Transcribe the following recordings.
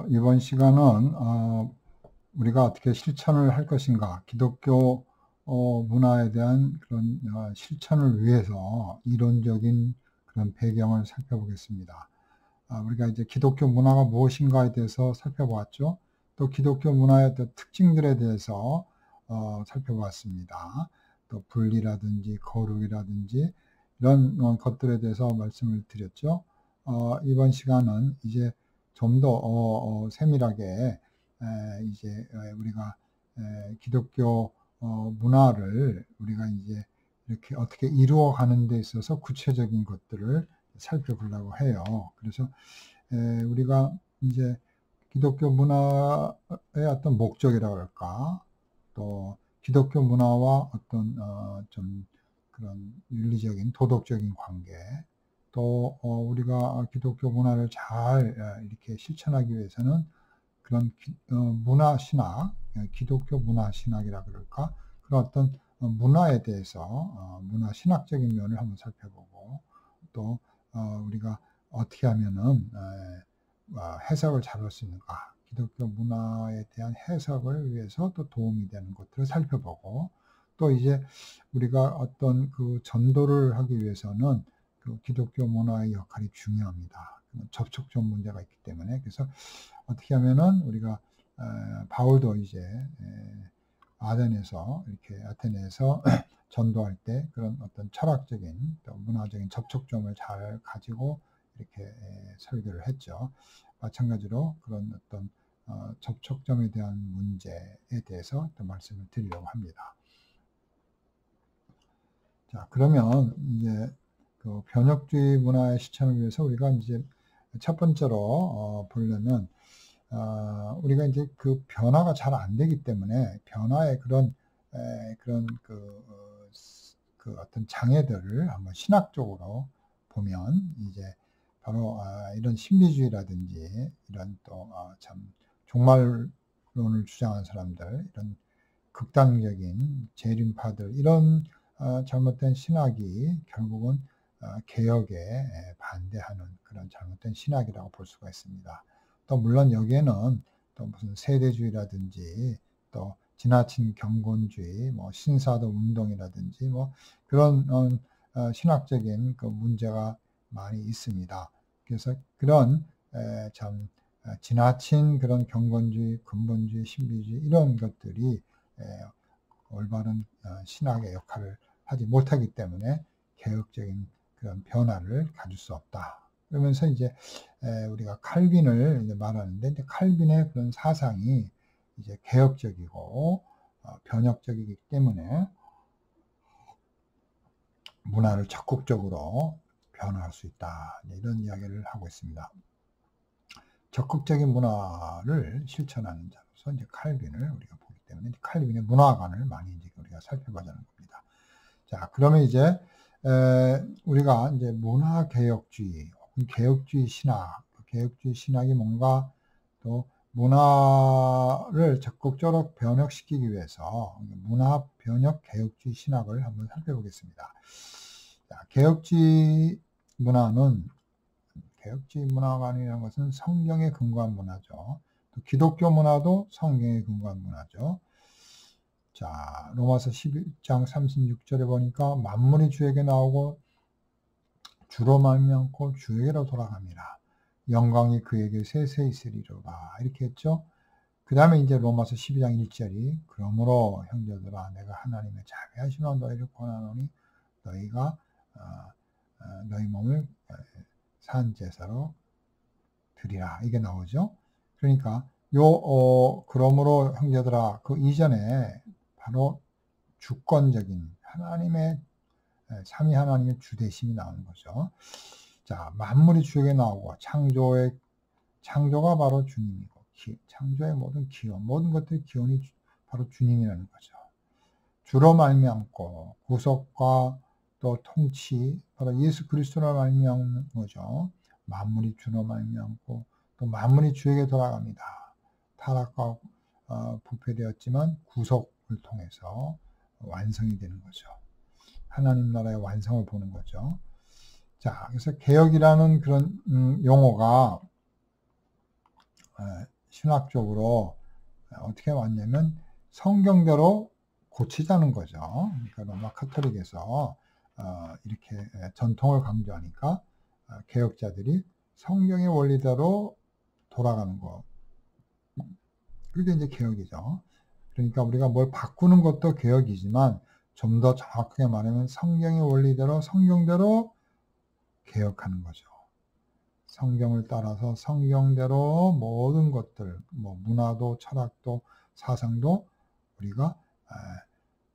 이번 시간은 우리가 어떻게 실천을 할 것인가, 기독교 문화에 대한 그런 실천을 위해서 이론적인 그런 배경을 살펴보겠습니다. 우리가 이제 기독교 문화가 무엇인가에 대해서 살펴보았죠. 또 기독교 문화의 특징들에 대해서 살펴보았습니다. 또 분리라든지 거룩이라든지 이런 것들에 대해서 말씀을 드렸죠. 이번 시간은 이제 좀 더 세밀하게 이제 우리가 기독교 문화를 우리가 이제 이렇게 어떻게 이루어가는 데 있어서 구체적인 것들을 살펴보려고 해요. 그래서 우리가 이제 기독교 문화의 어떤 목적이라고 할까, 또 기독교 문화와 어떤 좀 그런 윤리적인 도덕적인 관계, 또 우리가 기독교 문화를 잘 이렇게 실천하기 위해서는 그런 문화신학, 기독교 문화신학이라 그럴까, 그런 어떤 문화에 대해서 문화신학적인 면을 한번 살펴보고, 또 우리가 어떻게 하면은 해석을 잘할 수 있는가, 기독교 문화에 대한 해석을 위해서 또 도움이 되는 것들을 살펴보고, 또 이제 우리가 어떤 그 전도를 하기 위해서는 그 기독교 문화의 역할이 중요합니다. 접촉점 문제가 있기 때문에. 그래서 어떻게 하면은 우리가 바울도 이제 아테네에서 전도할 때 그런 어떤 철학적인 또 문화적인 접촉점을 잘 가지고 이렇게 설교를 했죠. 마찬가지로 그런 어떤 접촉점에 대한 문제에 대해서 또 말씀을 드리려고 합니다. 자, 그러면 이제 그 변혁주의 문화의 실천을 위해서 우리가 이제 첫 번째로 보려면 우리가 이제 그 변화가 잘 안 되기 때문에 변화의 그런 그 어떤 장애들을 한번 신학적으로 보면 이제 바로 이런 신비주의라든지 이런 또 참 종말론을 주장하는 사람들, 이런 극단적인 재림파들, 이런 잘못된 신학이 결국은 개혁에 반대하는 그런 잘못된 신학이라고 볼 수가 있습니다. 또 물론 여기에는 또 무슨 세대주의라든지 또 지나친 경건주의, 뭐 신사도 운동이라든지 뭐 그런 신학적인 그 문제가 많이 있습니다. 그래서 그런 참 지나친 그런 경건주의, 근본주의, 신비주의 이런 것들이 올바른 신학의 역할을 하지 못하기 때문에 개혁적인 그런 변화를 가질 수 없다. 그러면서 이제 우리가 칼빈을 이제 말하는데, 이제 칼빈의 그런 사상이 이제 개혁적이고 변혁적이기 때문에 문화를 적극적으로 변화할 수 있다. 이런 이야기를 하고 있습니다. 적극적인 문화를 실천하는 자로서 이제 칼빈을 우리가 보기 때문에 칼빈의 문화관을 많이 이제 우리가 살펴보자는 겁니다. 자, 그러면 이제 우리가 이제 문화개혁주의, 개혁주의 신학, 개혁주의 신학이 뭔가, 또 문화를 적극적으로 변혁시키기 위해서 문화 변혁 개혁주의 신학을 한번 살펴보겠습니다. 자, 개혁주의 문화는, 개혁주의 문화관이라는 것은 성경에 근거한 문화죠. 또 기독교 문화도 성경에 근거한 문화죠. 자, 로마서 11장 36절에 보니까 만물이 주에게 나오고 주로 말미암고 주에게로 돌아갑니다. 영광이 그에게 세세 있으리로다. 이렇게 했죠. 그 다음에 이제 로마서 12장 1절이 그러므로 형제들아 내가 하나님의 자비하심으로 너희를 권하노니 너희가 너희 몸을 산 제사로 드리라. 이게 나오죠. 그러니까 그러므로 형제들아, 그 이전에 바로 주권적인 하나님의, 삼위 하나님의 주대심이 나오는 거죠. 자, 만물이 주에게 나오고 창조가 바로 주님이고, 창조의 모든 기원, 모든 것들의 기원이 바로 주님이라는 거죠. 주로 말미암고 구속과 또 통치, 바로 예수 그리스도로 말미암는 거죠. 만물이 주로 말미암고 또 만물이 주에게 돌아갑니다. 타락과 부패되었지만 구속을 통해서 완성이 되는 거죠. 하나님 나라의 완성을 보는 거죠. 자, 그래서 개혁이라는 그런 용어가 신학적으로 어떻게 왔냐면 성경대로 고치자는 거죠. 그러니까 로마 카톨릭에서 이렇게 전통을 강조하니까 개혁자들이 성경의 원리대로 돌아가는 거. 그게 이제 개혁이죠. 그러니까 우리가 뭘 바꾸는 것도 개혁이지만 좀 더 정확하게 말하면 성경의 원리대로 성경대로 개혁하는 거죠. 성경을 따라서 성경대로 모든 것들, 뭐 문화도 철학도 사상도 우리가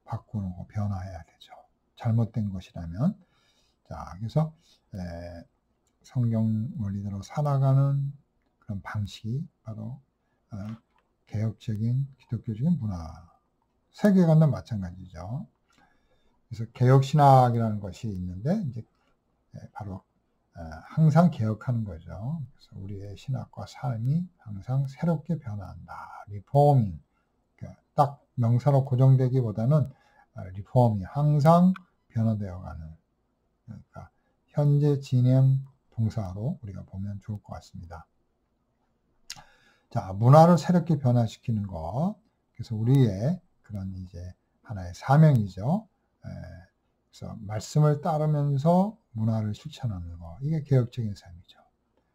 바꾸는 거, 변화해야 되죠. 잘못된 것이라면. 자, 그래서 성경 원리대로 살아가는 그런 방식이 바로 개혁적인 기독교적인 문화. 세계관도 마찬가지죠. 그래서 개혁신학이라는 것이 있는데 이제 바로 항상 개혁하는 거죠. 그래서 우리의 신학과 삶이 항상 새롭게 변화한다. 리포밍. 딱 명사로 고정되기보다는 리폼이 항상 변화되어가는. 그러니까 현재 진행 동사로 우리가 보면 좋을 것 같습니다. 자, 문화를 새롭게 변화시키는 것. 그래서 우리의 그런 이제 하나의 사명이죠. 그래서 말씀을 따르면서 문화를 실천하는 것. 이게 개혁적인 삶이죠.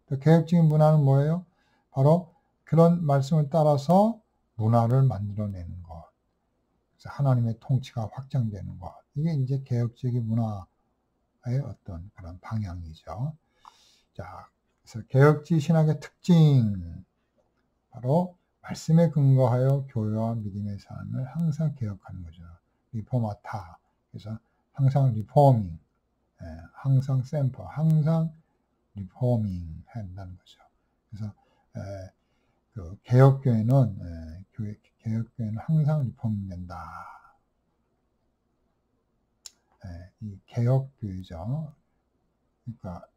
또 개혁적인 문화는 뭐예요? 바로 그런 말씀을 따라서 문화를 만들어내는 것. 그래서 하나님의 통치가 확장되는 것. 이게 이제 개혁적인 문화의 어떤 그런 방향이죠. 자, 그래서 개혁지 신학의 특징. 바로 말씀에 근거하여 교회와 믿음의 삶을 항상 개혁하는 거죠. 리포마타. 그래서 항상 리포밍, 항상 샘퍼, 항상 리포밍 한다는 거죠. 그래서 그 개혁교회는 개혁교회는 항상 리포밍 된다. 이 개혁교회죠. 그러니까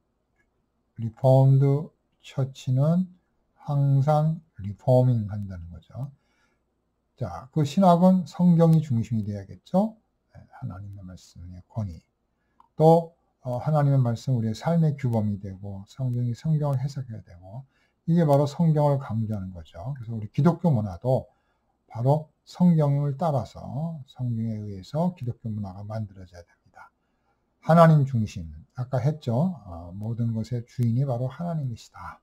리포임드 처치는 항상 리포밍 한다는 거죠. 자, 그 신학은 성경이 중심이 돼야겠죠. 하나님의 말씀의 권위. 또 하나님의 말씀 우리의 삶의 규범이 되고 성경이 성경을 해석해야 되고 이게 바로 성경을 강조하는 거죠. 그래서 우리 기독교 문화도 바로 성경을 따라서 성경에 의해서 기독교 문화가 만들어져야 됩니다. 하나님 중심. 아까 했죠. 모든 것의 주인이 바로 하나님이시다.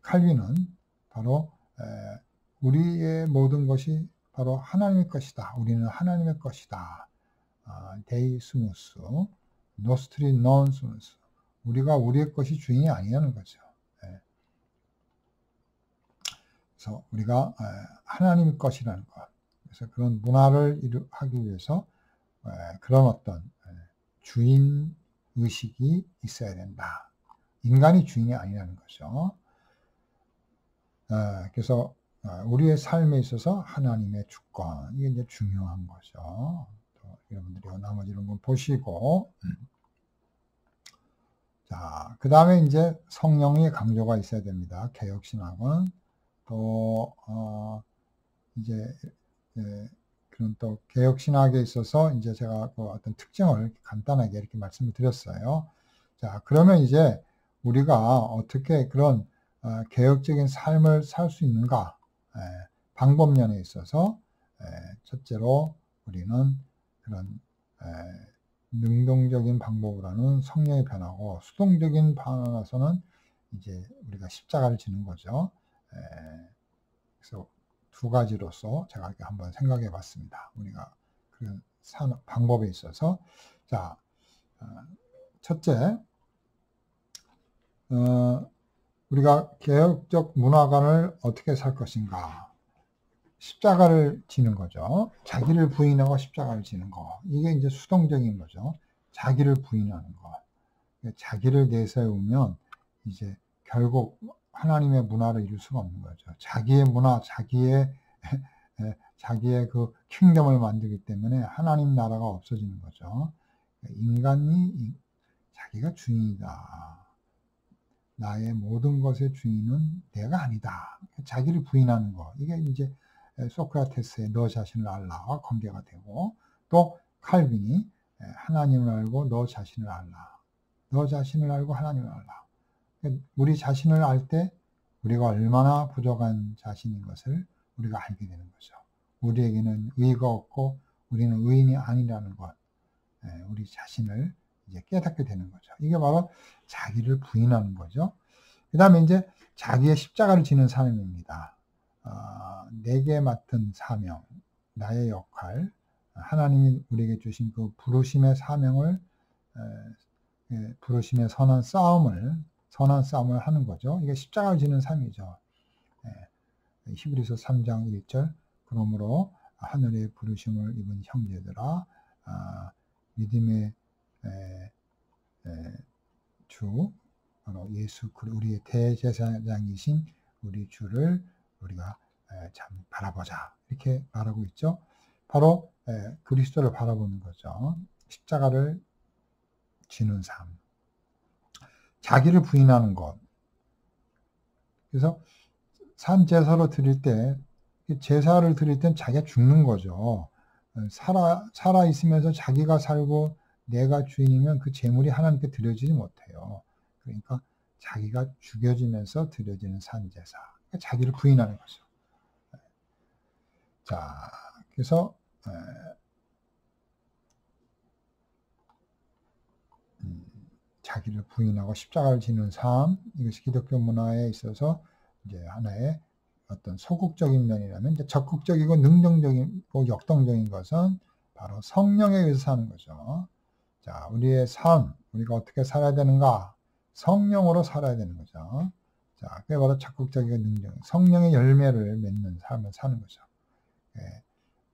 칼빈은 바로 우리의 모든 것이 바로 하나님의 것이다. 우리는 하나님의 것이다. 데이 스무스, 노스트리 non 스무스. 우리가 우리의 것이 주인이 아니라는 거죠. 그래서 우리가 하나님의 것이라는 것. 그래서 그런 문화를 하기 위해서 그런 어떤 주인 의식이 있어야 된다. 인간이 주인이 아니라는 거죠. 그래서 우리의 삶에 있어서 하나님의 주권, 이게 이제 중요한 거죠. 또 여러분들이 나머지 이런 건 보시고, 자, 그 다음에 이제 성령의 강조가 있어야 됩니다. 개혁신학은 또 이제 그런 또 개혁신학에 있어서 이제 제가 그 어떤 특징을 간단하게 이렇게 말씀을 드렸어요. 자, 그러면 이제 우리가 어떻게 그런 개혁적인 삶을 살 수 있는가? 방법론에 있어서 첫째로 우리는 그런 능동적인 방법으로 하는 성령의 변화고 수동적인 방안에서는 이제 우리가 십자가를 지는 거죠. 그래서 두 가지로서 제가 이렇게 한번 생각해 봤습니다. 우리가 그런 방법에 있어서 자, 첫째 우리가 개혁적 문화관을 어떻게 살 것인가? 십자가를 지는 거죠. 자기를 부인하고 십자가를 지는 거. 이게 이제 수동적인 거죠. 자기를 부인하는 거. 자기를 내세우면 이제 결국 하나님의 문화를 이룰 수가 없는 거죠. 자기의 문화, 자기의 그 킹덤을 만들기 때문에 하나님 나라가 없어지는 거죠. 인간이 자기가 주인이다. 나의 모든 것의 주인은 내가 아니다. 자기를 부인하는 거. 이게 이제 소크라테스의 너 자신을 알라와 관계가 되고 또 칼빈이 하나님을 알고 너 자신을 알라. 너 자신을 알고 하나님을 알라. 우리 자신을 알 때 우리가 얼마나 부족한 자신인 것을 우리가 알게 되는 거죠. 우리에게는 의가 없고 우리는 의인이 아니라는 것, 우리 자신을 이제 깨닫게 되는 거죠. 이게 바로 자기를 부인하는 거죠. 그 다음에 이제 자기의 십자가를 지는 삶입니다. 내게 맡은 사명, 나의 역할, 하나님이 우리에게 주신 그 부르심의 사명을, 부르심의 선한 싸움을 하는 거죠. 이게 십자가를 지는 삶이죠. 히브리서 3장 1절, 그러므로 하늘의 부르심을 입은 형제들아, 믿음의 주, 바로 예수, 우리의 대제사장이신 우리 주를 우리가 참 바라보자, 이렇게 말하고 있죠. 바로 그리스도를 바라보는 거죠. 십자가를 지는 삶, 자기를 부인하는 것. 그래서 산 제사로 드릴 때, 제사를 드릴 땐 자기가 죽는 거죠. 살아 있으면서 자기가 살고 내가 주인이면 그 제물이 하나님께 드려지지 못해요. 그러니까 자기가 죽여지면서 드려지는 산제사, 자기를 부인하는 거죠. 자, 그래서 자기를 부인하고 십자가를 지는 삶, 이것이 기독교 문화에 있어서 이제 하나의 어떤 소극적인 면이라면, 이제 적극적이고 능동적이고 역동적인 것은 바로 성령에 의해서 사는 거죠. 자, 우리의 삶, 우리가 어떻게 살아야 되는가? 성령으로 살아야 되는 거죠. 자, 그게 바로 적극적이고 능동, 성령의 열매를 맺는 삶을 사는 거죠.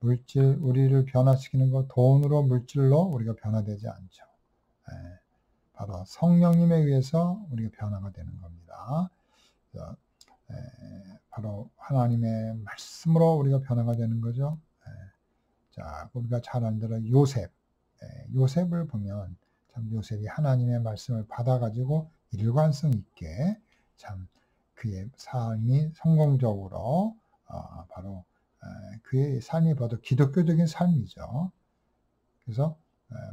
물질, 우리를 변화시키는 것, 돈으로, 물질로 우리가 변화되지 않죠. 바로 성령님에 의해서 우리가 변화가 되는 겁니다. 바로 하나님의 말씀으로 우리가 변화가 되는 거죠. 자, 우리가 잘 아는 대로 요셉을 보면 참 요셉이 하나님의 말씀을 받아가지고 일관성 있게 참 그의 삶이 성공적으로 바로 그의 삶이 바로 기독교적인 삶이죠. 그래서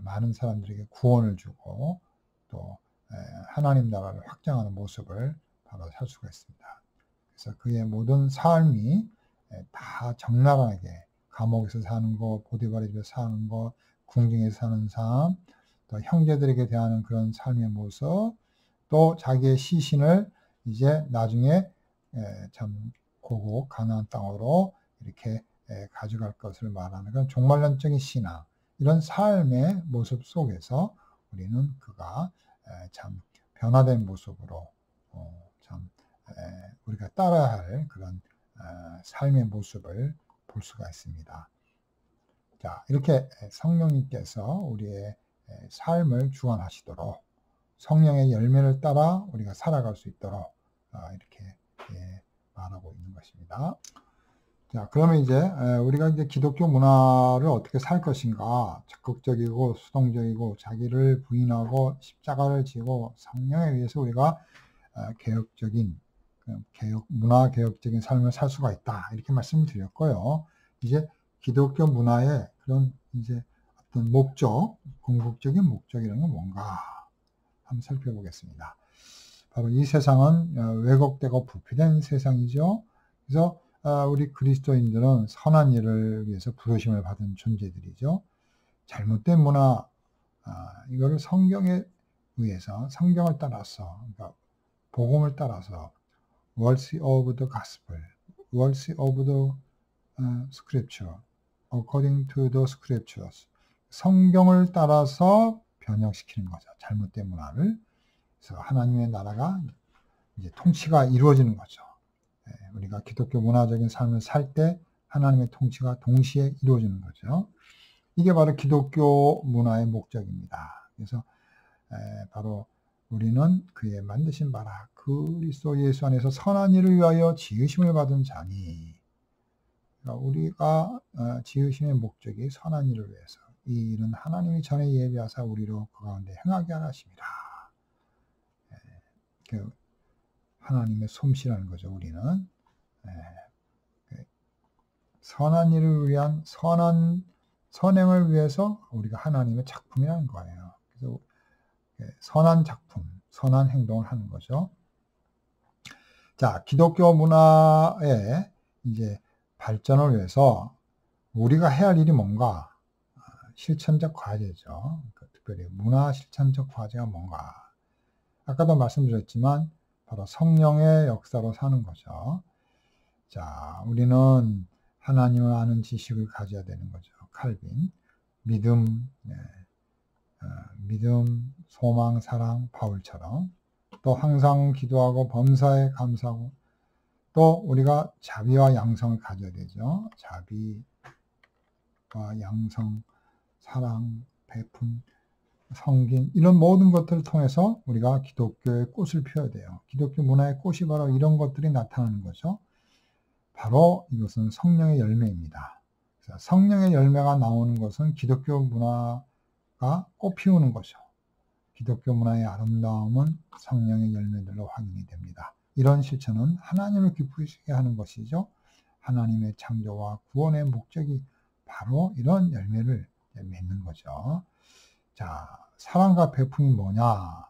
많은 사람들에게 구원을 주고 또 하나님 나라를 확장하는 모습을 바로 살 수가 있습니다. 그래서 그의 모든 삶이 다 적나라하게 감옥에서 사는 거, 보디발의 집에서 사는 거, 궁중에서 사는 삶, 또 형제들에게 대하는 그런 삶의 모습, 또 자기의 시신을 이제 나중에 참 고국 가나안 땅으로 이렇게 가져갈 것을 말하는 그런 종말론적인 신앙, 이런 삶의 모습 속에서 우리는 그가 참 변화된 모습으로 참 우리가 따라야 할 그런 삶의 모습을 볼 수가 있습니다. 자, 이렇게 성령님께서 우리의 삶을 주관하시도록 성령의 열매를 따라 우리가 살아갈 수 있도록 이렇게 말하고 있는 것입니다. 자, 그러면 이제 우리가 이제 기독교 문화를 어떻게 살 것인가? 적극적이고 수동적이고 자기를 부인하고 십자가를 지고 성령에 의해서 우리가 문화 개혁적인 삶을 살 수가 있다, 이렇게 말씀을 드렸고요. 이제 기독교 문화의 그런 이제 어떤 목적, 궁극적인 목적이라는 건 뭔가 한번 살펴보겠습니다. 바로 이 세상은 왜곡되고 부패된 세상이죠. 그래서 우리 그리스도인들은 선한 일을 위해서 부르심을 받은 존재들이죠. 잘못된 문화, 이거를 성경에 의해서, 성경을 따라서, 그러니까 복음을 따라서 words of the gospel, words of the scripture, according to the scriptures, 성경을 따라서 변형시키는 거죠. 잘못된 문화를. 그래서 하나님의 나라가 이제 통치가 이루어지는 거죠. 우리가 기독교 문화적인 삶을 살 때 하나님의 통치가 동시에 이루어지는 거죠. 이게 바로 기독교 문화의 목적입니다. 그래서 바로 우리는 그의 만드신 바라 그리스도 예수 안에서 선한 일을 위하여 지으심을 받은 자니, 그러니까 우리가 지으심의 목적이 선한 일을 위해서, 이 일은 하나님이 전에 예비하사 우리로 그 가운데 행하게 하심이라. 하나님의 솜씨라는 거죠. 우리는 선한 일을 위한 선행을 위해서 우리가 하나님의 작품이라는 거예요. 그래서 선한 작품, 선한 행동을 하는 거죠. 자, 기독교 문화의 이제 발전을 위해서 우리가 해야 할 일이 뭔가? 실천적 과제죠. 특별히 문화 실천적 과제가 뭔가? 아까도 말씀드렸지만 바로 성령의 역사로 사는 거죠. 자, 우리는 하나님을 아는 지식을 가져야 되는 거죠. 칼빈. 믿음, 믿음, 소망, 사랑, 바울처럼. 또 항상 기도하고 범사에 감사하고, 또 우리가 자비와 양성을 가져야 되죠. 자비와 양성, 사랑, 베품, 성긴, 이런 모든 것들을 통해서 우리가 기독교의 꽃을 피워야 돼요. 기독교 문화의 꽃이 바로 이런 것들이 나타나는 거죠. 바로 이것은 성령의 열매입니다. 성령의 열매가 나오는 것은 기독교 문화가 꽃 피우는 거죠. 기독교 문화의 아름다움은 성령의 열매들로 확인이 됩니다. 이런 실천은 하나님을 기쁘시게 하는 것이죠. 하나님의 창조와 구원의 목적이 바로 이런 열매를 맺는 거죠. 자, 사랑과 베품이 뭐냐?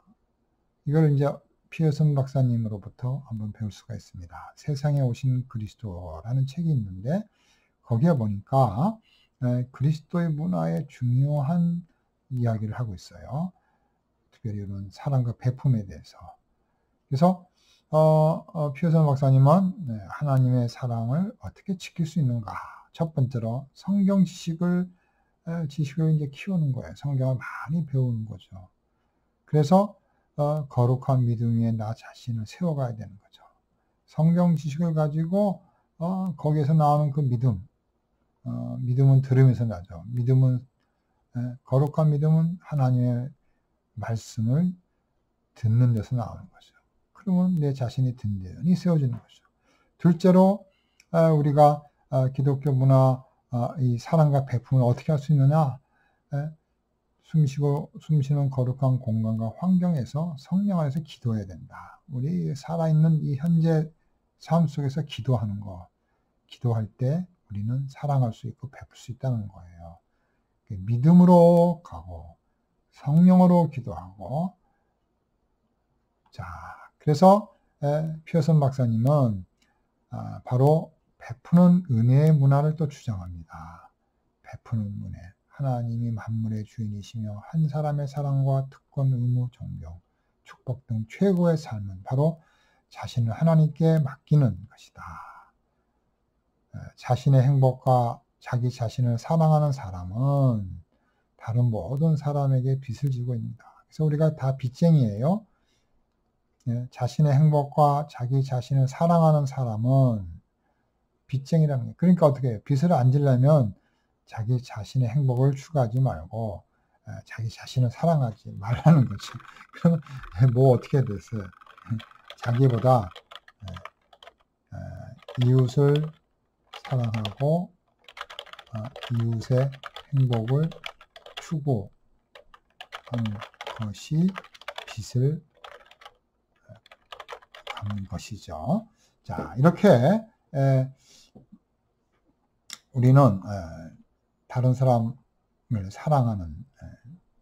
이걸 이제 피어슨 박사님으로부터 한번 배울 수가 있습니다. 세상에 오신 그리스도라는 책이 있는데 거기에 보니까 그리스도의 문화의 중요한 이야기를 하고 있어요. 특별히 이런 사랑과 베품에 대해서. 그래서 피어슨 박사님은 하나님의 사랑을 어떻게 지킬 수 있는가? 첫 번째로 성경 지식을 이제 키우는 거예요. 성경을 많이 배우는 거죠. 그래서 거룩한 믿음 위에 나 자신을 세워가야 되는 거죠. 성경 지식을 가지고 거기에서 나오는 그 믿음, 믿음은 들으면서 나죠. 믿음은 거룩한 믿음은 하나님의 말씀을 듣는 데서 나오는 거죠. 그러면 내 자신이 든든히 세워지는 거죠. 둘째로 우리가 기독교 문화 이 사랑과 베품을 어떻게 할 수 있느냐? 숨쉬는 거룩한 공간과 환경에서 성령 안에서 기도해야 된다. 우리 살아있는 이 현재 삶 속에서 기도하는 거. 기도할 때 우리는 사랑할 수 있고 베풀 수 있다는 거예요. 믿음으로 가고 성령으로 기도하고. 자, 그래서 피어슨 박사님은 바로 베푸는 은혜의 문화를 또 주장합니다. 베푸는 은혜. 하나님이 만물의 주인이시며 한 사람의 사랑과 특권, 의무, 존경, 축복 등 최고의 삶은 바로 자신을 하나님께 맡기는 것이다. 자신의 행복과 자기 자신을 사랑하는 사람은 다른 모든 사람에게 빚을 지고 있습니다. 그래서 우리가 다 빚쟁이에요. 자신의 행복과 자기 자신을 사랑하는 사람은 빚쟁이라는 거예요. 그러니까 어떻게 해요? 빚을 안 지려면 자기 자신의 행복을 추구하지 말고 자기 자신을 사랑하지 말라는 거죠. 그러면 뭐 어떻게 됐어요? 자기보다 이웃을 사랑하고 이웃의 행복을 추구하는 것이 빚을 갚는 것이죠. 자, 이렇게 우리는 다른 사람을 사랑하는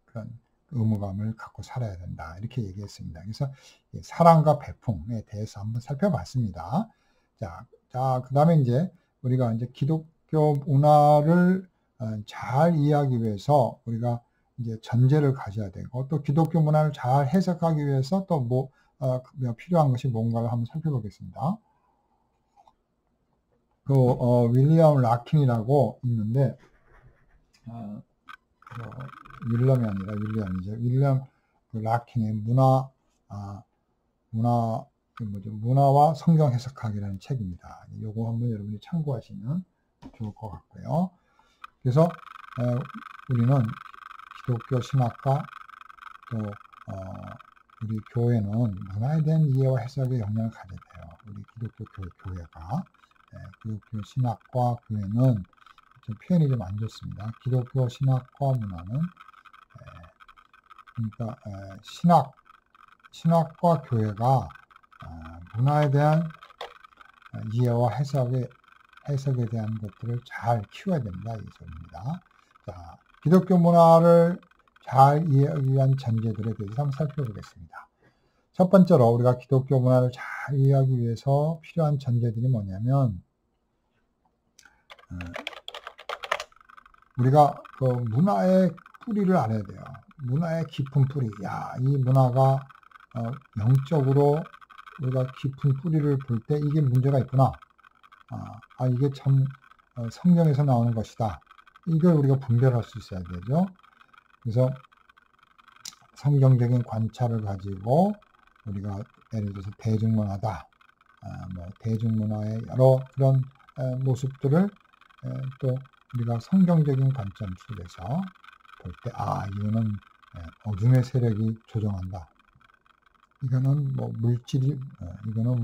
그런 의무감을 갖고 살아야 된다. 이렇게 얘기했습니다. 그래서 사랑과 베품에 대해서 한번 살펴봤습니다. 자, 그 다음에 이제 우리가 이제 기독교 문화를 잘 이해하기 위해서 우리가 이제 전제를 가져야 되고, 또 기독교 문화를 잘 해석하기 위해서 또 필요한 것이 뭔가를 한번 살펴보겠습니다. 윌리엄 라킨이라고 있는데, 윌럼이 아니라 윌리엄이죠. 윌리엄 라킨의 문화와 성경 해석하기라는 책입니다. 요거 한번 여러분이 참고하시면 좋을 것 같고요. 그래서 우리는 기독교 신학과 또 우리 교회는 문화에 대한 이해와 해석에 영향을 가져야 돼요. 우리 기독교 교회가. 기독교 신학과 교회는 좀 표현이 좀 안 좋습니다. 기독교 신학과 문화는 그러니까 신학과 교회가 문화에 대한 이해와 해석에 대한 것들을 잘 키워야 된다 이 소리입니다. 자, 기독교 문화를 잘 이해하기 위한 전제들에 대해서 한번 살펴보겠습니다. 첫 번째로 우리가 기독교 문화를 잘 이해하기 위해서 필요한 전제들이 뭐냐면, 우리가 그 문화의 뿌리를 알아야 돼요. 문화의 깊은 뿌리. 이 문화가 영적으로 우리가 깊은 뿌리를 볼 때 이게 문제가 있구나. 이게 참 성경에서 나오는 것이다. 이걸 우리가 분별할 수 있어야 되죠. 그래서 성경적인 관찰을 가지고 우리가 예를 들어서 대중문화다. 대중문화의 여러 그런 모습들을 또 우리가 성경적인 관점 속에서 볼 때, 이거는 어둠의 세력이 조종한다. 이거는 물질이, 이거는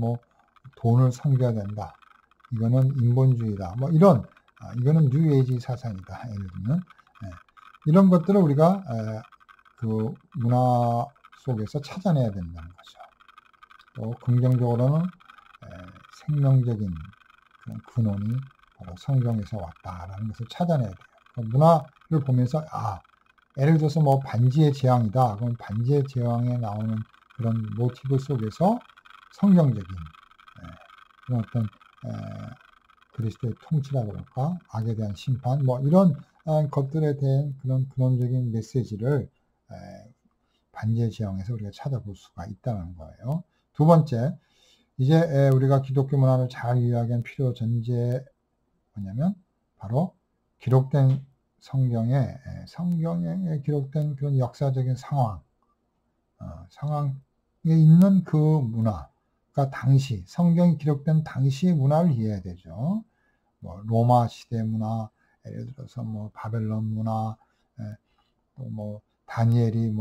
돈을 섬겨야 된다. 이거는 인본주의다. 이런, 이거는 뉴에이지 사상이다. 예를 들면, 이런 것들을 우리가 그 문화 속에서 찾아내야 된다는 거죠. 또 긍정적으로는 생명적인 그런 근원이 바로 성경에서 왔다라는 것을 찾아내야 돼요. 문화를 보면서 예를 들어서 반지의 제왕이다. 그럼 반지의 제왕에 나오는 그런 모티브 속에서 성경적인 그런 어떤 그리스도의 통치라고 그럴까, 악에 대한 심판, 이런 것들에 대한 그런 근원적인 메시지를 반지의 제왕에서 우리가 찾아볼 수가 있다는 거예요. 두 번째, 이제 우리가 기독교 문화를 잘 이해하기 위한 필요 전제 뭐냐면 바로 기록된 성경에 기록된 그런 역사적인 상황에 있는 그 문화가 당시 성경이 기록된 당시의 문화를 이해해야 되죠. 로마 시대 문화, 예를 들어서 바벨론 문화, 또 다니엘이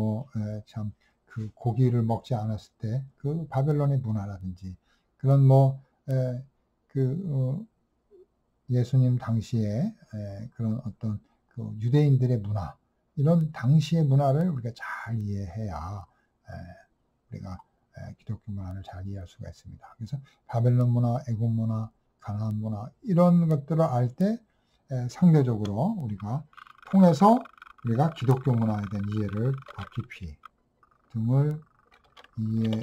참 그 고기를 먹지 않았을 때 그 바벨론의 문화라든지 그런 예수님 당시에 그런 어떤 그 유대인들의 문화, 이런 당시의 문화를 우리가 잘 이해해야 우리가 기독교 문화를 잘 이해할 수가 있습니다. 그래서 바벨론 문화, 애굽 문화, 가나안 문화, 이런 것들을 알 때 상대적으로 우리가 통해서 우리가 기독교 문화에 대한 이해를 더 깊이 등을 이해하여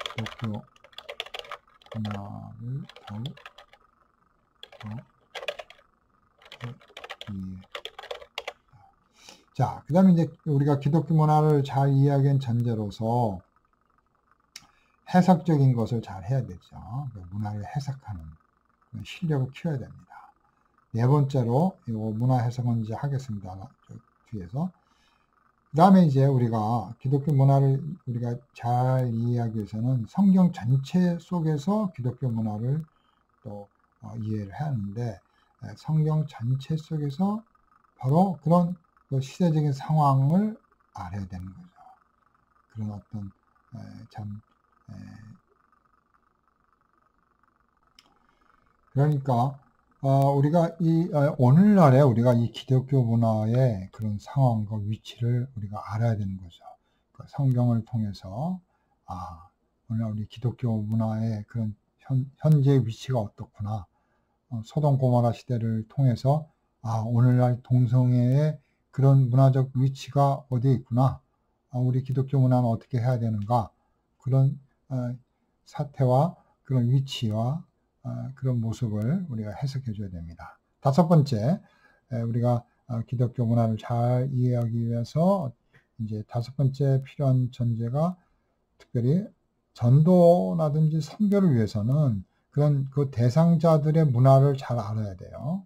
기독교 문화를 더욱 자, 그 다음에 이제 우리가 기독교 문화를 잘 이해하기 위한 전제로서 해석적인 것을 잘 해야 되죠. 문화를 해석하는 실력을 키워야 됩니다. 네 번째로 이 문화 해석은 이제 하겠습니다. 뒤에서. 그 다음에 이제 우리가 기독교 문화를 우리가 잘 이해하기 위해서는 성경 전체 속에서 기독교 문화를 또 이해를 해야 하는데, 성경 전체 속에서 바로 그런 시대적인 상황을 알아야 되는 거죠. 그런 어떤 그러니까 우리가 오늘날에 우리가 이 기독교 문화의 그런 상황과 위치를 우리가 알아야 되는 거죠. 성경을 통해서 오늘날 우리 기독교 문화의 그런 현재 위치가 어떻구나. 소돔 고모라 시대를 통해서 오늘날 동성애의 그런 문화적 위치가 어디에 있구나. 우리 기독교 문화는 어떻게 해야 되는가. 그런 사태와 그런 위치와 그런 모습을 우리가 해석해 줘야 됩니다. 다섯 번째, 우리가 기독교 문화를 잘 이해하기 위해서 이제 다섯 번째 필요한 전제가 특별히 전도라든지 선교를 위해서는 그런 그 대상자들의 문화를 잘 알아야 돼요.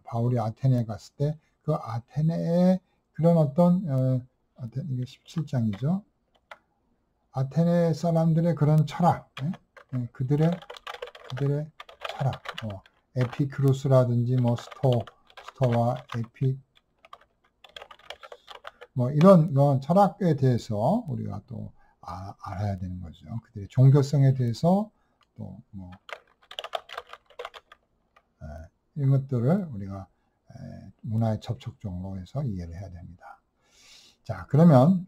바울이 아테네에 갔을 때 그 아테네의 그런 어떤 이게 17장이죠. 아테네 사람들의 그런 철학, 그들의 철학, 에피크루스라든지 스토와 이런 철학에 대해서 우리가 또 알아야 되는 거죠. 그들의 종교성에 대해서 또 이런 것들을 우리가 문화의 접촉점으로 해서 이해를 해야 됩니다. 자, 그러면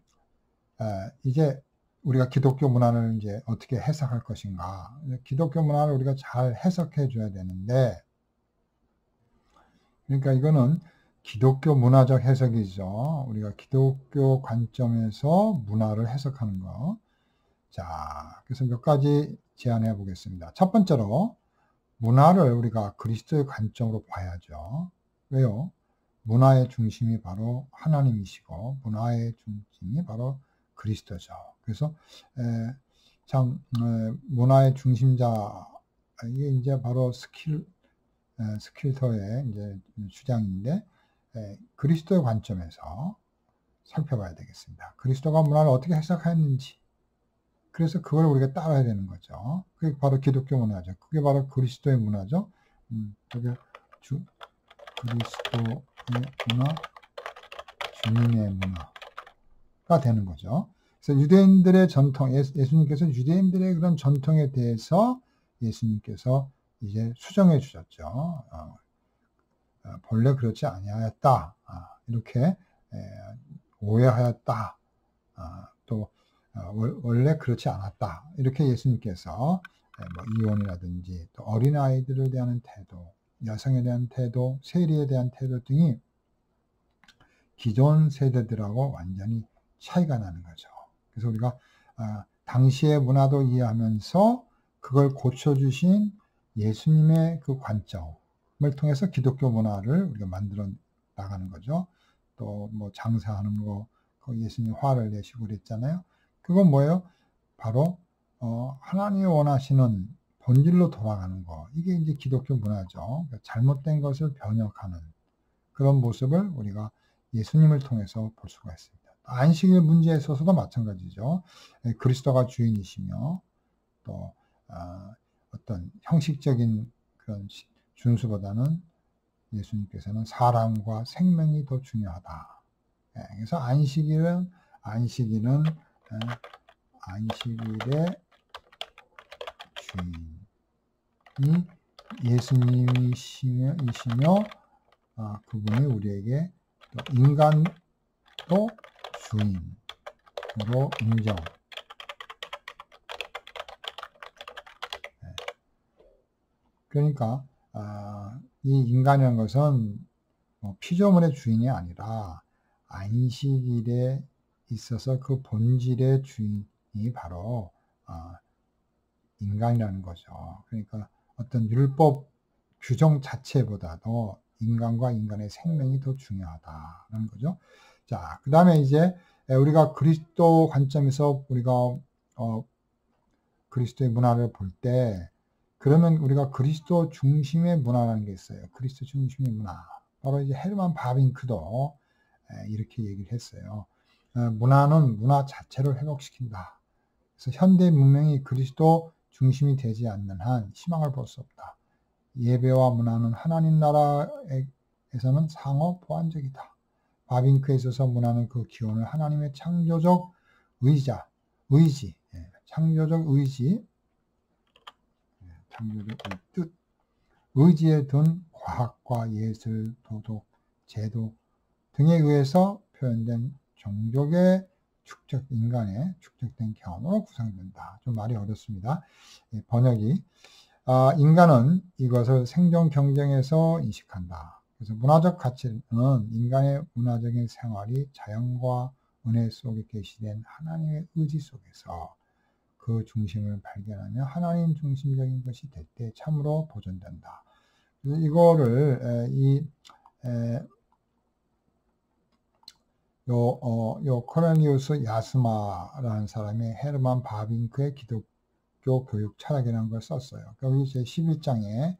이제 우리가 기독교 문화를 이제 어떻게 해석할 것인가. 기독교 문화를 우리가 잘 해석해 줘야 되는데, 그러니까 이거는 기독교 문화적 해석이죠. 우리가 기독교 관점에서 문화를 해석하는 거. 자, 그래서 몇 가지 제안해 보겠습니다. 첫 번째로 문화를 우리가 그리스도의 관점으로 봐야죠. 왜요? 문화의 중심이 바로 하나님이시고 문화의 중심이 바로 그리스도죠. 그래서 문화의 중심자 이게 이제 바로 스킬터의 이제 주장인데 그리스도의 관점에서 살펴봐야 되겠습니다. 그리스도가 문화를 어떻게 해석했는지 그래서 그걸 우리가 따라야 되는 거죠. 그게 바로 기독교 문화죠. 그게 바로 그리스도의 문화죠. 그게 그리스도의 문화, 주님의 문화가 되는 거죠. 그래서 유대인들의 전통, 예수님께서 유대인들의 그런 전통에 대해서 예수님께서 이제 수정해 주셨죠. 본래 그렇지 아니하였다. 이렇게 오해하였다. 또 원래 그렇지 않았다. 이렇게 예수님께서 뭐 이혼이라든지 또 어린아이들에 대한 태도, 여성에 대한 태도, 세리에 대한 태도 등이 기존 세대들하고 완전히 차이가 나는 거죠. 그래서 우리가 당시의 문화도 이해하면서 그걸 고쳐주신 예수님의 그 관점을 통해서 기독교 문화를 우리가 만들어 나가는 거죠. 또 뭐 장사하는 거, 예수님 화를 내시고 그랬잖아요. 그건 뭐예요? 바로 하나님이 원하시는 본질로 돌아가는 거. 이게 이제 기독교 문화죠. 그러니까 잘못된 것을 변혁하는 그런 모습을 우리가 예수님을 통해서 볼 수가 있습니다. 안식일 문제에 있어서도 마찬가지죠. 그리스도가 주인이시며 또 어떤 형식적인 그런 준수보다는 예수님께서는 사람과 생명이 더 중요하다. 그래서 안식일의 주인이 예수님이시며 그분이 우리에게 인간도 주인으로 인정. 그러니까 이 인간이라는 것은 피조물의 주인이 아니라 안식일에 있어서 그 본질의 주인이 바로 인간이라는 거죠. 그러니까 어떤 율법 규정 자체보다도 인간과 인간의 생명이 더 중요하다는 거죠. 자, 그 다음에 이제 우리가 그리스도 관점에서 우리가 그리스도의 문화를 볼 때 그러면 우리가 그리스도 중심의 문화라는 게 있어요. 그리스도 중심의 문화. 바로 이제 헤르만 바빙크도 이렇게 얘기를 했어요. 문화는 문화 자체를 회복시킨다. 그래서 현대 문명이 그리스도 중심이 되지 않는 한 희망을 볼 수 없다. 예배와 문화는 하나님 나라에서는 상호 보완적이다. 바빙크에 있어서 문화는 그 기원을 하나님의 창조적 의지에 둔 과학과 예술, 도덕, 제도 등에 의해서 표현된 종족의 인간의 축적된 경험으로 구성된다. 좀 말이 어렵습니다. 번역이. 인간은 이것을 생존 경쟁에서 인식한다. 그래서 문화적 가치는 인간의 문화적인 생활이 자연과 은혜 속에 계시된 하나님의 의지 속에서 그 중심을 발견하며 하나님 중심적인 것이 될 때 참으로 보존된다. 그래서 이거를 코넬리우스 야스마라는 사람이 헤르만 바빙크의 기독교 교육 철학이라는 걸 썼어요. 여기 제 11장에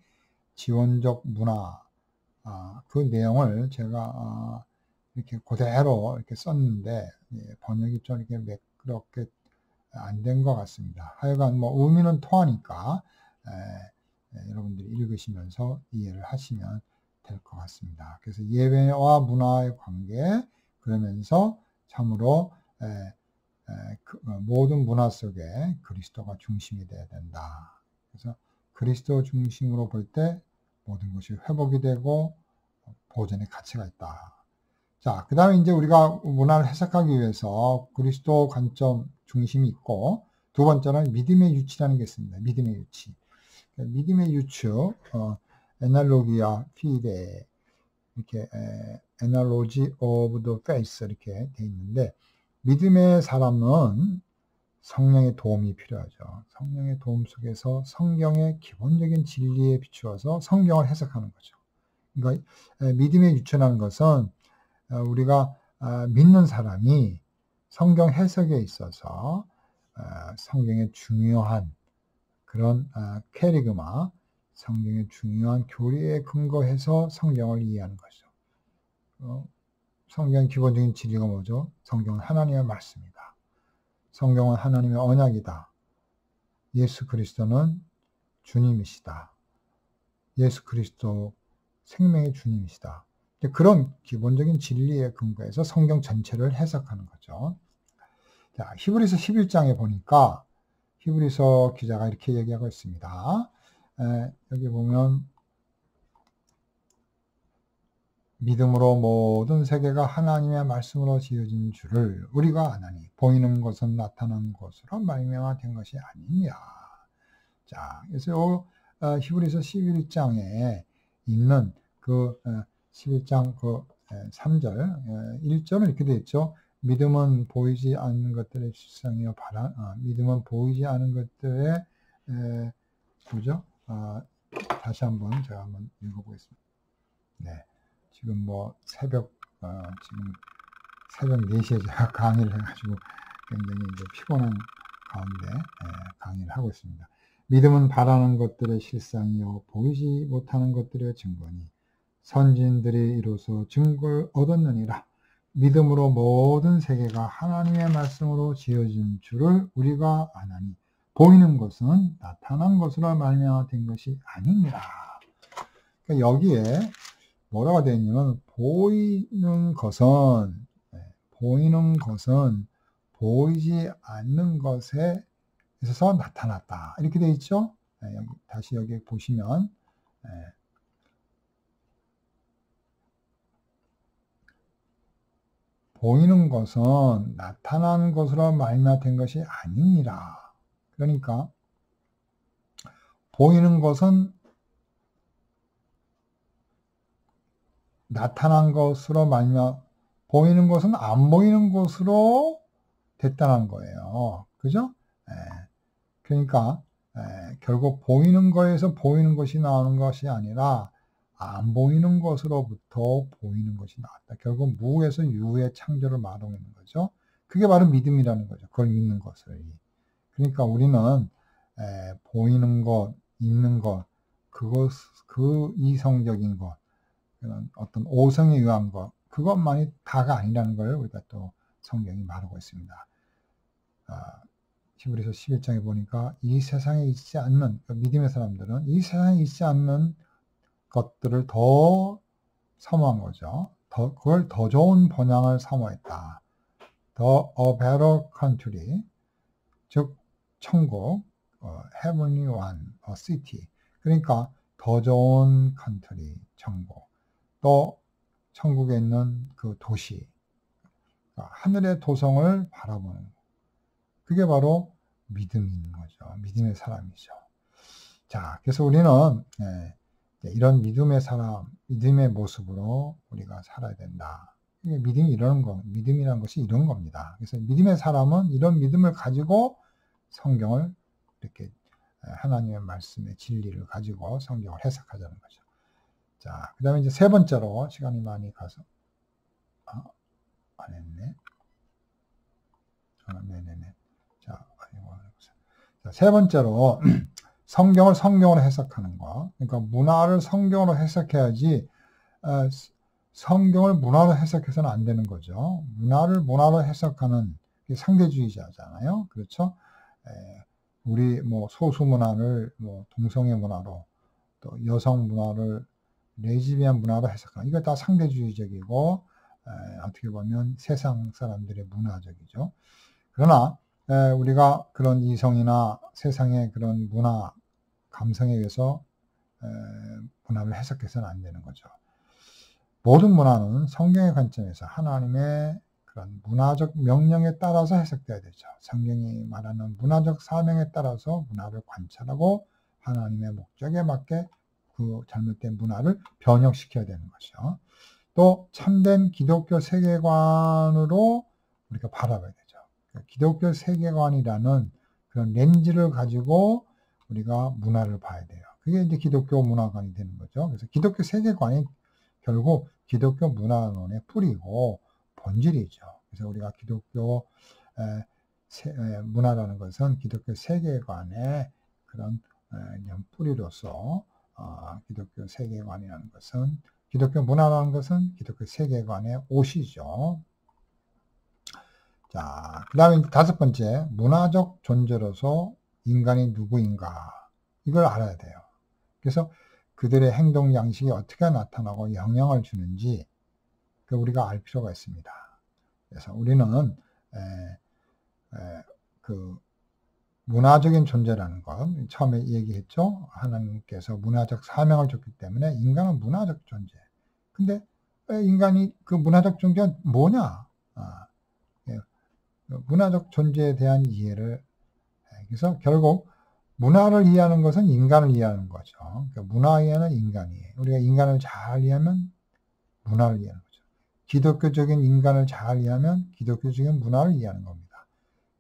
지원적 문화 그 내용을 제가 이렇게 그대로 이렇게 썼는데 번역이 좀 이렇게 매끄럽게 안 된 것 같습니다. 하여간 뭐 의미는 통하니까 여러분들이 읽으시면서 이해를 하시면 될 것 같습니다. 그래서 예배와 문화의 관계 그러면서 참으로 모든 문화 속에 그리스도가 중심이 되어야 된다. 그래서 그리스도 중심으로 볼 때 모든 것이 회복이 되고 보존의 가치가 있다. 자, 그 다음에 이제 우리가 문화를 해석하기 위해서 그리스도 관점 중심이 있고 두 번째는 믿음의 유치라는 게 있습니다. 믿음의 유치. 믿음의 유추, 에날로기아, 피데 이렇게 analogy of the faith 이렇게 돼 있는데 믿음의 사람은 성령의 도움이 필요하죠. 성령의 도움 속에서 성경의 기본적인 진리에 비추어서 성경을 해석하는 거죠. 그러니까 믿음에 유천한 것은 우리가 믿는 사람이 성경 해석에 있어서 성경의 중요한 그런 캐리그마, 성경의 중요한 교리에 근거해서 성경을 이해하는 거죠. 성경의 기본적인 진리가 뭐죠? 성경은 하나님의 말씀이다. 성경은 하나님의 언약이다. 예수 그리스도는 주님이시다. 예수 그리스도 생명의 주님이시다. 그런 기본적인 진리에 근거해서 성경 전체를 해석하는 거죠. 자, 히브리서 11장에 보니까 히브리서 기자가 이렇게 얘기하고 있습니다. 여기 보면 믿음으로 모든 세계가 하나님의 말씀으로 지어진 줄을 우리가 아나니 보이는 것은 나타난 것으로 말미암아 된 것이 아니냐. 자, 그래서 히브리서 11장에 있는 그 11장 그 3절, 1절은 이렇게 되어 있죠. 믿음은 보이지 않는 것들의 실상이요 믿음은 보이지 않는 것들의 뭐죠? 다시 한번 제가 한번 읽어보겠습니다. 네, 지금 뭐 새벽 새벽 4시에 제가 강의를 해가지고 굉장히 이제 피곤한 가운데 강의를 하고 있습니다. 믿음은 바라는 것들의 실상이요 보이지 못하는 것들의 증거니 선진들이 이로써 증거를 얻었느니라. 믿음으로 모든 세계가 하나님의 말씀으로 지어진 줄을 우리가 아나니 보이는 것은 나타난 것으로 말미암아 된 것이 아니니라. 그러니까 여기에 뭐라고 되어 있냐면 보이는 것은 보이지 않는 것에 있어서 나타났다. 이렇게 되어 있죠. 다시 여기 보시면 보이는 것은 나타난 것으로 말미암아 된 것이 아니니라. 그러니까 보이는 것은 나타난 것으로 말미암아 보이는 것은 안 보이는 것으로 됐다는 거예요. 그죠? 그러니까 결국 보이는 거에서 보이는 것이 나오는 것이 아니라 안 보이는 것으로부터 보이는 것이 나왔다. 결국 무에서 유의 창조를 말하고 있는 거죠. 그게 바로 믿음이라는 거죠. 그걸 믿는 것을. 그러니까 우리는 보이는 것, 있는 것, 그 이성적인 것, 어떤 오성에 의한 것, 그것만이 다가 아니라는 걸 우리가 또 성경이 말하고 있습니다. 히브리서 11장에 보니까 이 세상에 있지 않는, 믿음의 사람들은 이 세상에 있지 않는 것들을 더 사모한 거죠. 그걸 더 좋은 번향을 사모했다. A better country, 즉 천국, heavenly one, a city. 그러니까 더 좋은 country, 천국. 또 천국에 있는 그 도시, 하늘의 도성을 바라보는 것. 그게 바로 믿음인 거죠. 믿음의 사람이죠. 자, 그래서 우리는 이런 믿음의 사람, 믿음의 모습으로 우리가 살아야 된다. 믿음이라는 것이 이런 겁니다. 그래서 믿음의 사람은 이런 믿음을 가지고 성경을 이렇게 하나님의 말씀의 진리를 가지고 성경을 해석하자는 거죠. 자, 그 다음에 이제 세 번째로 시간이 많이 가서 안 했네. 네네네. 자, 세 번째로 성경을 해석하는 거. 그러니까 문화를 성경으로 해석해야지 성경을 문화로 해석해서는 안 되는 거죠. 문화로 해석하는 상대주의자잖아요. 그렇죠? 우리 뭐 소수 문화를 뭐 동성애 문화로 또 여성 문화를 레즈비안 문화로 해석하는 이거 다 상대주의적이고 어떻게 보면 세상 사람들의 문화적이죠. 그러나 우리가 그런 이성이나 세상의 그런 문화 감성에 의해서 문화를 해석해서는 안 되는 거죠. 모든 문화는 성경의 관점에서 하나님의 그런 문화적 명령에 따라서 해석돼야 되죠. 성경이 말하는 문화적 사명에 따라서 문화를 관찰하고 하나님의 목적에 맞게 그 잘못된 문화를 변형시켜야 되는 것이죠. 또 참된 기독교 세계관으로 우리가 바라봐야 되죠. 기독교 세계관이라는 그런 렌즈를 가지고 우리가 문화를 봐야 돼요. 그게 이제 기독교 문화관이 되는 거죠. 그래서 기독교 세계관이 결국 기독교 문화론의 뿌리고 본질이죠. 그래서 우리가 기독교 문화라는 것은 기독교 세계관의 그런 뿌리로서 기독교 세계관이라는 것은 기독교 문화라는 것은 기독교 세계관의 옷이죠. 자, 그 다음에 5번째, 문화적 존재로서 인간이 누구인가 이걸 알아야 돼요. 그래서 그들의 행동 양식이 어떻게 나타나고 영향을 주는지 우리가 알 필요가 있습니다. 그래서 우리는 그 문화적인 존재라는 것, 처음에 얘기했죠. 하나님께서 문화적 사명을 줬기 때문에 인간은 문화적 존재. 근데 인간이 그 문화적 존재가 뭐냐? 문화적 존재에 대한 이해를, 그래서 결국 문화를 이해하는 것은 인간을 이해하는 거죠. 그러니까 문화에는 인간이에요. 우리가 인간을 잘 이해하면 문화를 이해하는 거죠. 기독교적인 인간을 잘 이해하면 기독교적인 문화를 이해하는 겁니다.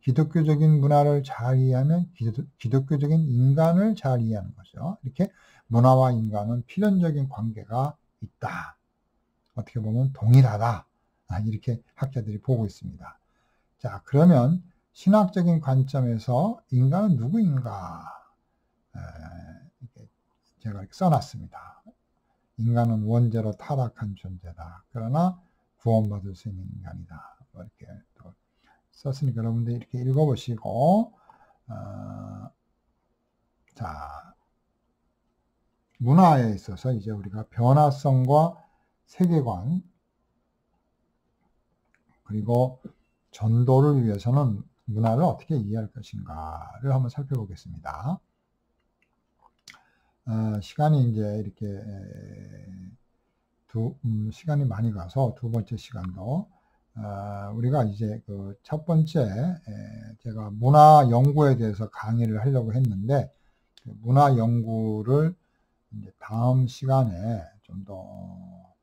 기독교적인 문화를 잘 이해하면 기독교적인 인간을 잘 이해하는 거죠. 이렇게 문화와 인간은 필연적인 관계가 있다. 어떻게 보면 동일하다. 이렇게 학자들이 보고 있습니다. 자, 그러면 신학적인 관점에서 인간은 누구인가? 제가 이렇게 써놨습니다. 인간은 원죄로 타락한 존재다. 그러나 구원받을 수 있는 인간이다. 이렇게 또 썼으니까 여러분들 이렇게 읽어보시고, 자, 문화에 있어서 이제 우리가 변화성과 세계관, 그리고 전도를 위해서는 문화를 어떻게 이해할 것인가를 한번 살펴보겠습니다. 시간이 이제 이렇게 시간이 많이 가서 2번째 시간도 우리가 이제 그 첫 번째 제가 문화 연구에 대해서 강의를 하려고 했는데 문화 연구를 이제 다음 시간에 좀 더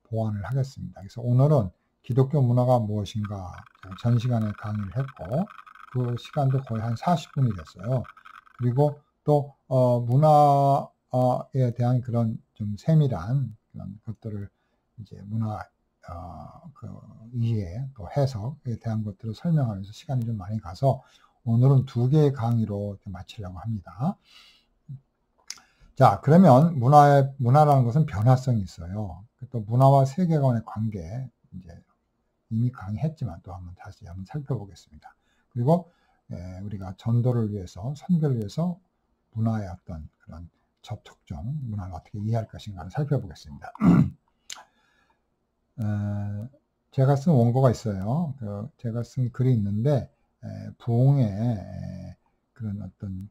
보완을 하겠습니다. 그래서 오늘은 기독교 문화가 무엇인가 전 시간에 강의를 했고 그 시간도 거의 한 40분이 됐어요. 그리고 또 문화에 대한 그런 좀 세밀한 그런 것들을 이제 문화 그 이해 또 해석에 대한 것들을 설명하면서 시간이 좀 많이 가서 오늘은 2개의 강의로 마치려고 합니다. 자, 그러면 문화라는 것은 변화성이 있어요. 또 문화와 세계관의 관계, 이제 이미 강의했지만 또 다시 한번 살펴보겠습니다. 그리고 우리가 전도를 위해서, 선교를 위해서 문화의 어떤 그런 접촉점, 문화를 어떻게 이해할 것인가를 살펴보겠습니다. 제가 쓴 원고가 있어요. 제가 쓴 글이 있는데, 부흥의 그런 어떤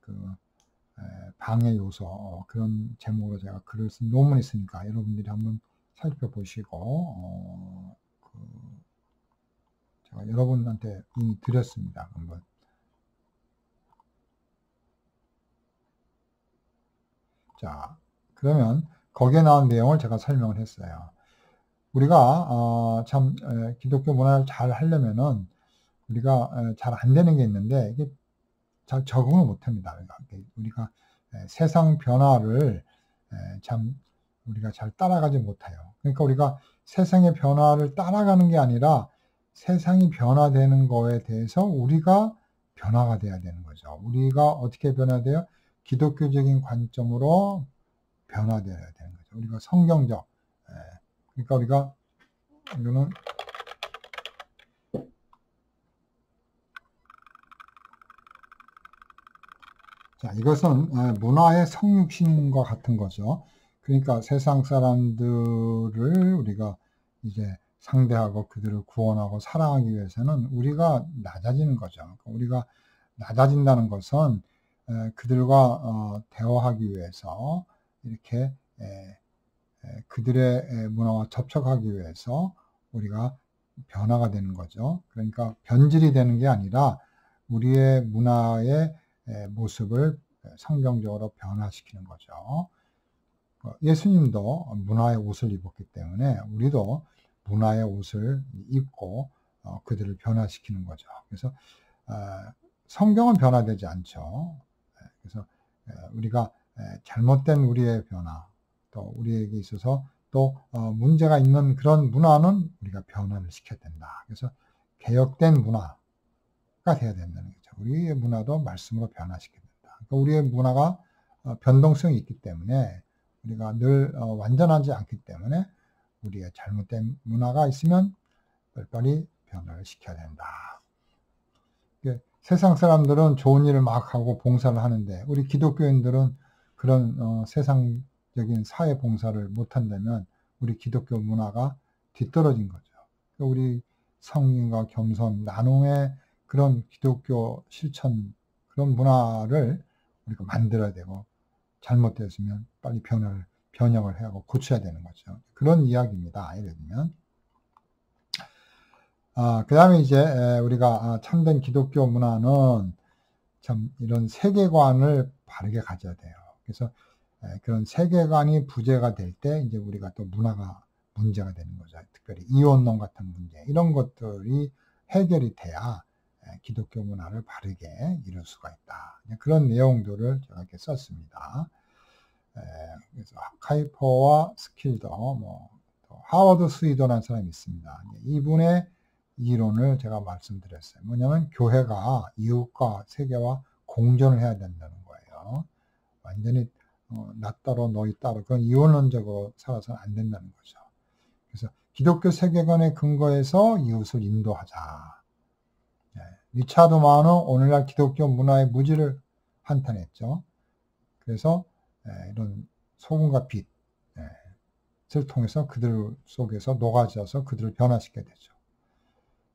방해 요소, 그런 제목으로 제가 글을 쓴 논문이 있으니까 여러분들이 한번 살펴보시고, 제가 여러분한테 이미 드렸습니다. 한번. 자, 그러면 거기에 나온 내용을 제가 설명을 했어요. 우리가 참 기독교 문화를 잘 하려면은 우리가 잘 안 되는 게 있는데 이게 잘 적응을 못 합니다. 우리가 세상 변화를 참 우리가 잘 따라가지 못해요. 그러니까 우리가 세상의 변화를 따라가는 게 아니라 세상이 변화되는 거에 대해서 우리가 변화가 돼야 되는 거죠. 우리가 어떻게 변화돼요? 기독교적인 관점으로 변화되어야 되는 거죠. 우리가 성경적, 그러니까 우리가 이거는 자, 이것은 문화의 성육신과 같은 거죠. 그러니까 세상 사람들을 우리가 이제 상대하고 그들을 구원하고 사랑하기 위해서는 우리가 낮아지는 거죠. 우리가 낮아진다는 것은 그들과 대화하기 위해서 이렇게 그들의 문화와 접촉하기 위해서 우리가 변화가 되는 거죠. 그러니까 변질이 되는 게 아니라 우리의 문화의 모습을 성경적으로 변화시키는 거죠. 예수님도 문화의 옷을 입었기 때문에 우리도 문화의 옷을 입고 그들을 변화시키는 거죠. 그래서 성경은 변화되지 않죠. 그래서 우리가 잘못된 우리의 변화, 또 우리에게 있어서 또 문제가 있는 그런 문화는 우리가 변화를 시켜야 된다. 그래서 개혁된 문화가 돼야 된다는 거죠. 우리의 문화도 말씀으로 변화시켜야 된다. 그러니까 우리의 문화가 변동성이 있기 때문에 우리가 늘 완전하지 않기 때문에 우리의 잘못된 문화가 있으면 빨리빨리 변화를 시켜야 된다. 세상 사람들은 좋은 일을 막 하고 봉사를 하는데 우리 기독교인들은 그런 세상적인 사회 봉사를 못한다면 우리 기독교 문화가 뒤떨어진 거죠. 우리 성인과 겸손, 나눔의 그런 기독교 실천, 그런 문화를 우리가 만들어야 되고 잘못되었으면 빨리 변형을 하고 고쳐야 되는 거죠. 그런 이야기입니다. 예를 들면 그 다음에 이제 우리가 참된 기독교 문화는 참 이런 세계관을 바르게 가져야 돼요. 그래서 그런 세계관이 부재가 될 때 이제 우리가 또 문화가 문제가 되는 거죠. 특별히 이혼론 같은 문제, 이런 것들이 해결이 돼야 기독교 문화를 바르게 이룰 수가 있다. 그런 내용들을 제가 이렇게 썼습니다. 그래서 카이퍼와 스킬더, 하워드 스위더라는 사람이 있습니다. 이분의 이론을 제가 말씀드렸어요. 뭐냐면 교회가 이웃과 세계와 공존을 해야 된다는 거예요. 완전히 나 따로 너희 따로 그런 이원론적으로 살아서는 안 된다는 거죠. 그래서 기독교 세계관에 근거해서 이웃을 인도하자. 리차드 마는 오늘날 기독교 문화의 무지를 한탄했죠. 그래서 이런 소금과 빛을 통해서 그들 속에서 녹아져서 그들을 변화시켜야 되죠.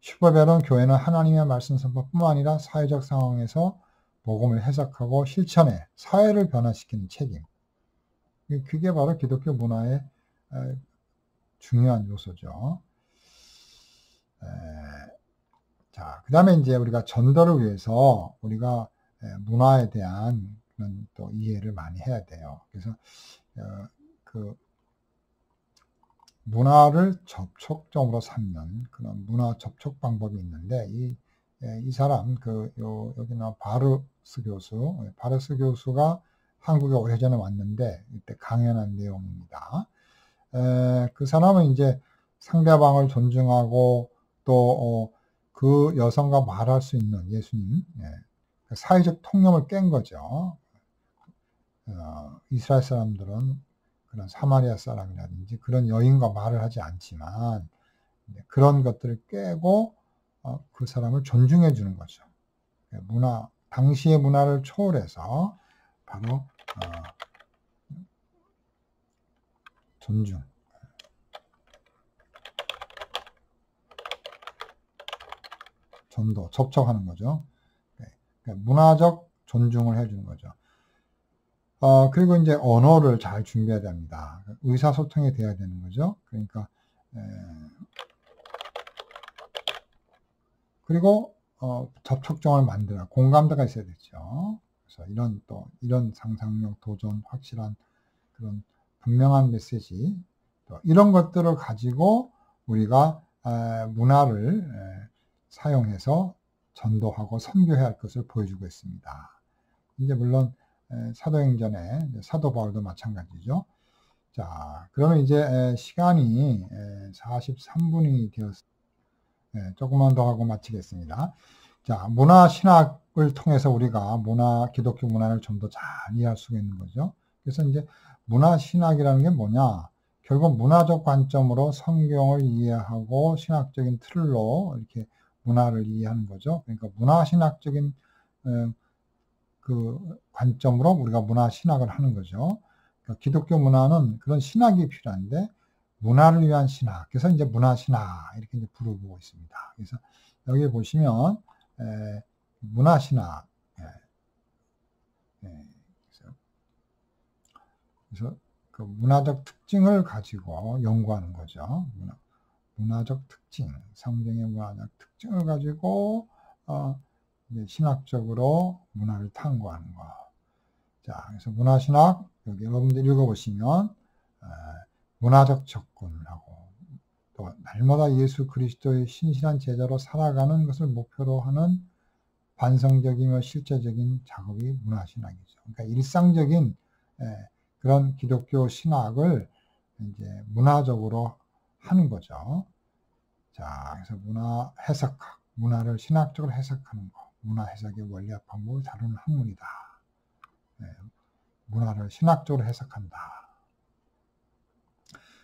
슈퍼벨은 교회는 하나님의 말씀 선포뿐만 아니라 사회적 상황에서 복음을 해석하고 실천해 사회를 변화시키는 책임. 그게 바로 기독교 문화의 중요한 요소죠. 자, 그 다음에 이제 우리가 전도를 위해서 우리가 문화에 대한 그런 또 이해를 많이 해야 돼요. 그래서 그 문화를 접촉점으로 삼는 그런 문화 접촉 방법이 있는데 이 사람 여기 나온 바르스 교수가 한국에 오래전에 왔는데 이때 강연한 내용입니다. 그 사람은 이제 상대방을 존중하고 또 그 여성과 말할 수 있는 예수님, 사회적 통념을 깬 거죠. 이스라엘 사람들은 그런 사마리아 사람이라든지 그런 여인과 말을 하지 않지만 그런 것들을 깨고 그 사람을 존중해 주는 거죠. 당시의 문화를 초월해서 바로 존중, 전도, 접촉하는 거죠. 그러니까 문화적 존중을 해주는 거죠. 그리고 이제 언어를 잘 준비해야 됩니다. 의사소통이 돼야 되는 거죠. 그러니까 그리고 접촉점을 만들어 공감대가 있어야 되죠. 그래서 이런 상상력, 도전, 확실한 그런 분명한 메시지, 또 이런 것들을 가지고 우리가 문화를 사용해서 전도하고 선교해야 할 것을 보여주고 있습니다. 이제 물론 사도행전의 사도 바울도 마찬가지죠. 자, 그러면 이제 시간이 43분이 되었습니다. 조금만 더 하고 마치겠습니다. 자, 문화신학을 통해서 우리가 기독교 문화를 좀 더 잘 이해할 수가 있는 거죠. 그래서 이제 문화신학이라는 게 뭐냐? 결국 문화적 관점으로 성경을 이해하고 신학적인 틀로 이렇게 문화를 이해하는 거죠. 그러니까 문화신학적인 그 관점으로 우리가 문화신학을 하는 거죠. 그러니까 기독교 문화는 그런 신학이 필요한데 문화를 위한 신학, 그래서 이제 문화신학 이렇게 이제 부르고 있습니다. 그래서 여기 보시면 문화신학, 그래서 그 문화적 특징을 가지고 연구하는 거죠. 문화적 특징, 성경의 문화적 특징을 가지고 이제 신학적으로 문화를 탐구하는 거. 자, 그래서 문화신학 여기 여러분들 읽어보시면 문화적 접근을 하고 또 날마다 예수 그리스도의 신실한 제자로 살아가는 것을 목표로 하는 반성적이며 실제적인 작업이 문화신학이죠. 그러니까 일상적인 그런 기독교 신학을 이제 문화적으로 하는 거죠. 자, 그래서 문화 해석학, 문화를 신학적으로 해석하는 거, 문화 해석의 원리학 방법을 다루는 학문이다. 문화를 신학적으로 해석한다.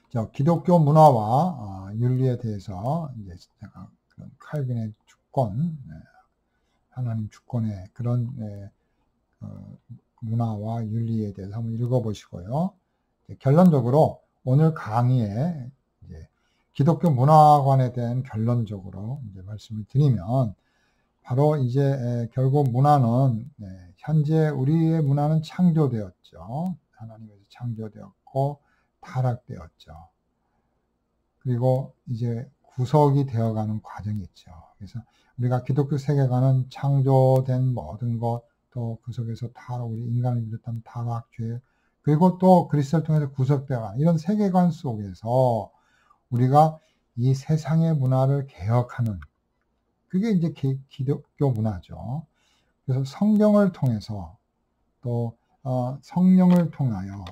자, 기독교 문화와 윤리에 대해서 이제 제가 그런 칼빈의 주권, 하나님 주권의 그런 문화와 윤리에 대해서 한번 읽어보시고요. 결론적으로 오늘 강의에 이제 기독교 문화관에 대한 결론적으로 이제 말씀을 드리면 바로 이제 결국 문화는 현재 우리의 문화는 창조되었죠. 하나님에서 창조되었고 타락되었죠. 그리고 이제 구속이 되어가는 과정이 있죠. 그래서 우리가 기독교 세계관은 창조된 모든 것, 또 그 속에서 타락, 우리 인간을 비롯한 타락, 죄, 그리고 또 그리스도를 통해서 구속되어가는 이런 세계관 속에서 우리가 이 세상의 문화를 개혁하는 그게 이제 기독교 문화죠. 그래서 성경을 통해서 또 성령을 통하여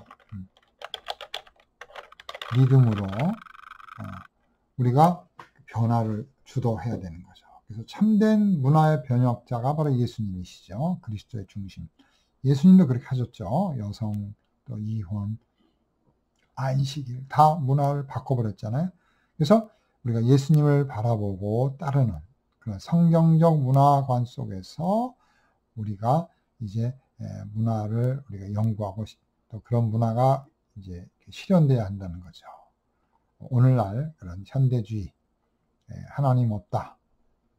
믿음으로 우리가 변화를 주도해야 되는 거죠. 그래서 참된 문화의 변혁자가 바로 예수님이시죠. 그리스도의 중심. 예수님도 그렇게 하셨죠. 여성, 또 이혼, 안식일 다 문화를 바꿔버렸잖아요. 그래서 우리가 예수님을 바라보고 따르는 그런 성경적 문화관 속에서 우리가 이제 문화를 우리가 연구하고 또 그런 문화가 이제 실현돼야 한다는 거죠. 오늘날 그런 현대주의, 하나님 없다,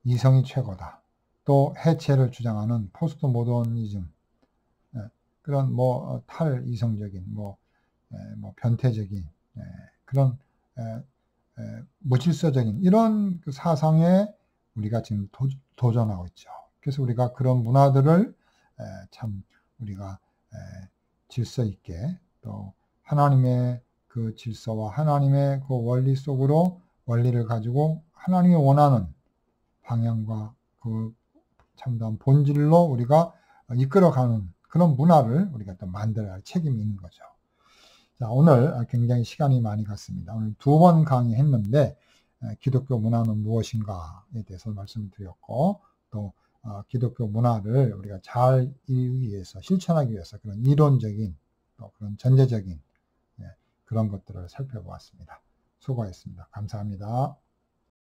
이성이 최고다, 또 해체를 주장하는 포스트 모더니즘, 그런 뭐 탈이성적인 뭐 변태적인 그런 무질서적인 이런 그 사상에 우리가 지금 도전하고 있죠. 그래서 우리가 그런 문화들을 참 우리가 질서 있게 또 하나님의 그 질서와 하나님의 그 원리 속으로 원리를 가지고 하나님이 원하는 방향과 그 참다운 본질로 우리가 이끌어가는 그런 문화를 우리가 또 만들어야 할 책임이 있는 거죠. 자, 오늘 굉장히 시간이 많이 갔습니다. 오늘 2번 강의했는데 기독교 문화는 무엇인가에 대해서 말씀을 드렸고 또 기독교 문화를 우리가 잘 이루기 위해서 실천하기 위해서 그런 이론적인 또 그런 전제적인 그런 것들을 살펴보았습니다. 수고하셨습니다. 감사합니다.